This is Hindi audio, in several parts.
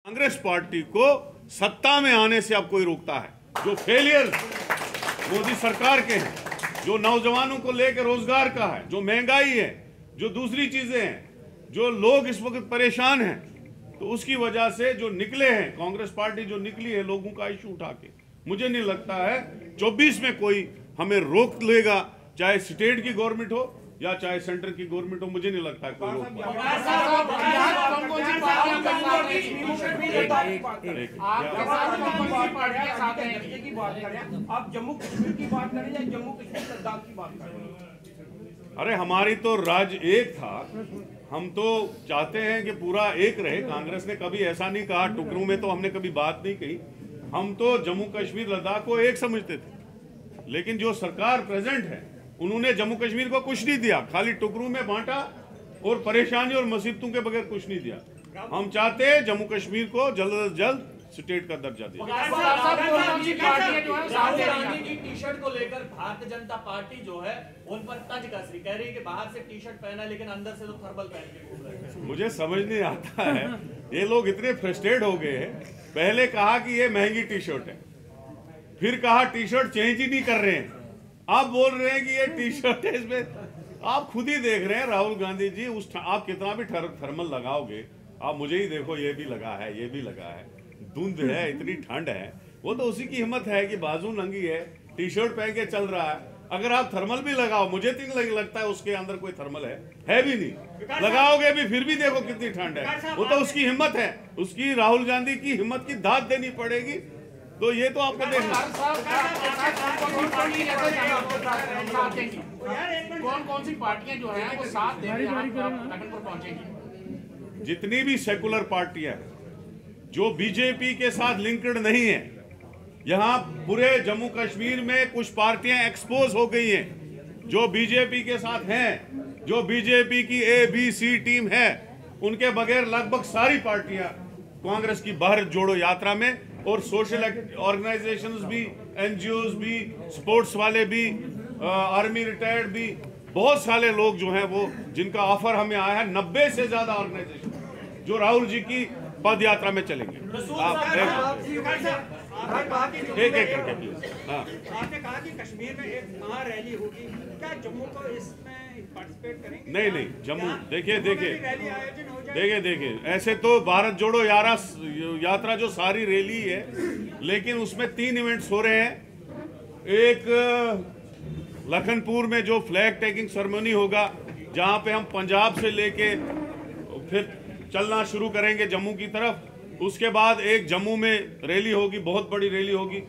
कांग्रेस पार्टी को सत्ता में आने से अब कोई रोकता है? जो फेलियर मोदी सरकार के हैं, जो नौजवानों को लेकर रोजगार का है, जो महंगाई है, जो दूसरी चीजें हैं, जो लोग इस वक्त परेशान हैं, तो उसकी वजह से जो निकले हैं, कांग्रेस पार्टी जो निकली है लोगों का इशू उठा के, मुझे नहीं लगता है 24 में कोई हमें रोक लेगा, चाहे स्टेट की गवर्नमेंट हो या चाहे सेंटर की गवर्नमेंट हो। मुझे नहीं लगता है कोई रोक आप जम्मू कश्मीर की बात करें या जम्मू कश्मीर लद्दाख की बात करें? अरे हमारी तो राज्य एक था, हम तो चाहते हैं कि पूरा एक रहे। कांग्रेस ने कभी ऐसा नहीं कहा, टुकड़ों में तो हमने कभी बात नहीं कही। हम तो जम्मू कश्मीर लद्दाख को एक समझते थे, लेकिन जो सरकार प्रेजेंट है उन्होंने जम्मू कश्मीर को कुछ नहीं दिया, खाली टुकड़ों में बांटा और परेशानी और मुसीबतों के बगैर कुछ नहीं दिया। हम चाहते हैं जम्मू कश्मीर को जल्द से जल्द स्टेट का दर्जा दिया। टी शर्ट को लेकर भारतीय जनता पार्टी जो है उन पर तंज कस रही, कह रही है कि बाहर से टी शर्ट पहना लेकिन अंदर से तो थर्मल पहन के घूम रहे हैं। मुझे समझ नहीं आता है, ये लोग इतने फ्रस्ट्रेट हो गए हैं। पहले कहा कि ये महंगी टी शर्ट है, फिर कहा टी शर्ट चेंज ही नहीं कर रहे हैं, आप बोल रहे हैं कि ये टी शर्ट है। इसमें आप खुद ही देख रहे हैं राहुल गांधी जी, आप कितना भी थर्मल लगाओगे, आप मुझे ही देखो, ये भी लगा है, ये भी लगा है, धुंध है, इतनी ठंड है। वो तो उसी की हिम्मत है कि बाजू नंगी है, टी शर्ट पहन के चल रहा है। अगर आप थर्मल भी लगाओ, मुझे तो लगता है उसके अंदर कोई थर्मल है भी नहीं, लगाओगे भी फिर भी देखो कितनी ठंड है। वो तो उसकी हिम्मत है, उसकी राहुल गांधी की हिम्मत की दाद देनी पड़ेगी। तो ये तो आपको देखना। कौन सी पार्टियां जो है वो साथ दे रही पर पहुंचेंगी? जितनी भी सेकुलर पार्टियां जो बीजेपी के साथ लिंक्ड नहीं है, यहाँ पूरे जम्मू कश्मीर में कुछ पार्टियां एक्सपोज हो गई हैं जो बीजेपी के साथ हैं, जो बीजेपी की ABC टीम है, उनके बगैर लगभग सारी पार्टियां कांग्रेस की भारत जोड़ो यात्रा में, और सोशल ऑर्गेनाइजेशंस भी, NGOs भी, स्पोर्ट्स वाले भी, आर्मी रिटायर्ड भी, बहुत सारे लोग जो हैं वो, जिनका ऑफर हमें आया है, 90 से ज्यादा ऑर्गेनाइजेशन जो राहुल जी की पद यात्रा में चलेंगे। एक करके प्लीज। आपने कहा कि कश्मीर में एक महा रैली होगी, क्या जम्मू को इसमें पार्टिसिपेट करेंगे? नहीं, जम्मू देखिए, ऐसे तो भारत जोड़ो यात्रा जो सारी रैली है, लेकिन उसमें 3 इवेंट्स हो रहे हैं। एक लखनपुर में जो फ्लैग टेकिंग सेरेमनी होगा, जहां पे हम पंजाब से लेके फिर चलना शुरू करेंगे जम्मू की तरफ। उसके बाद एक जम्मू में रैली होगी, बहुत बड़ी रैली होगी,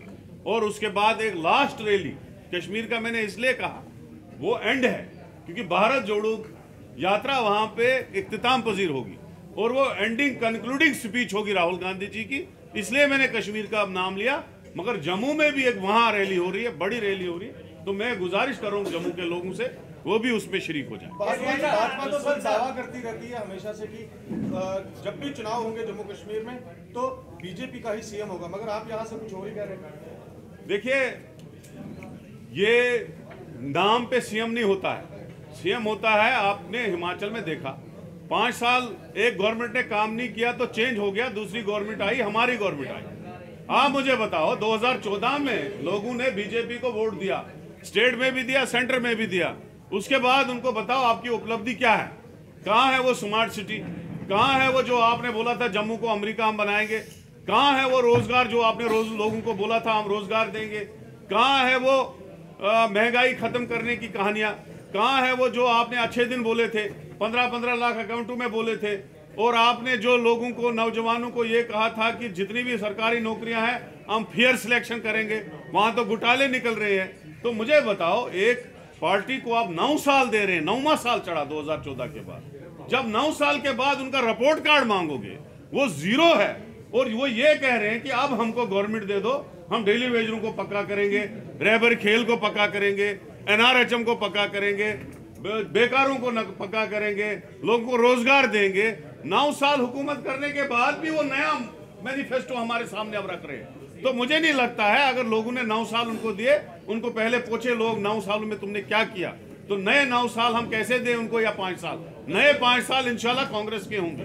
और उसके बाद एक लास्ट रैली कश्मीर का। मैंने इसलिए कहा वो एंड है क्योंकि भारत जोड़ो यात्रा वहां पे इख्तिताम पजीर होगी और वो एंडिंग कंक्लूडिंग स्पीच होगी राहुल गांधी जी की, इसलिए मैंने कश्मीर का नाम लिया। मगर जम्मू में भी एक वहां रैली हो रही है, बड़ी रैली हो रही है, तो मैं गुजारिश करूंगा जम्मू के लोगों से वो भी उसमें शरीक हो जाए। भाजपा तो सर दावा करती रहती है हमेशा से कि जब भी चुनाव होंगे जम्मू कश्मीर में तो बीजेपी का ही CM होगा, मगर आप यहाँ से कुछ और ही कह रहे हैं। देखिए, ये नाम पे CM नहीं होता है, CM होता है, आपने हिमाचल में देखा 5 साल एक गवर्नमेंट ने काम नहीं किया तो चेंज हो गया, दूसरी गवर्नमेंट आई, हमारी गवर्नमेंट आई। आप मुझे बताओ 2014 में लोगों ने बीजेपी को वोट दिया, स्टेट में भी दिया, सेंटर में भी दिया। उसके बाद उनको बताओ आपकी उपलब्धि क्या है, कहाँ है वो स्मार्ट सिटी, कहाँ है वो जो आपने बोला था जम्मू को अमेरिका हम बनाएंगे, कहाँ है वो रोजगार जो आपने लोगों को बोला था हम रोजगार देंगे, कहाँ है वो महंगाई खत्म करने की कहानियां, कहाँ है वो जो आपने अच्छे दिन बोले थे, 15-15 लाख अकाउंटों में बोले थे, और आपने जो लोगों को, नौजवानों को ये कहा था कि जितनी भी सरकारी नौकरियां हैं हम फेयर सिलेक्शन करेंगे, वहां तो घोटाले निकल रहे हैं। तो मुझे बताओ, एक पार्टी को आप 9 साल दे रहे हैं, 9वां साल चढ़ा 2014 के बाद, जब 9 साल के बाद उनका रिपोर्ट कार्ड मांगोगे वो 0 है, और वो ये कह रहे हैं कि अब हमको गवर्नमेंट दे दो, हम डेली वेजरों को पक्का करेंगे, रहबर खेल को पक्का करेंगे, NRHM को पक्का करेंगे, बेकारों को पक्का करेंगे, लोगों को रोजगार देंगे। 9 साल हुकूमत करने के बाद भी वो नया मैनिफेस्टो हमारे सामने अब रख रहे हैं। तो मुझे नहीं लगता है, अगर लोगों ने 9 साल उनको दिए, उनको पहले पूछे लोग 9 सालों में तुमने क्या किया, तो नए 9 साल हम कैसे दें उनको, या 5 साल, नए 5 साल इंशाल्लाह कांग्रेस के होंगे।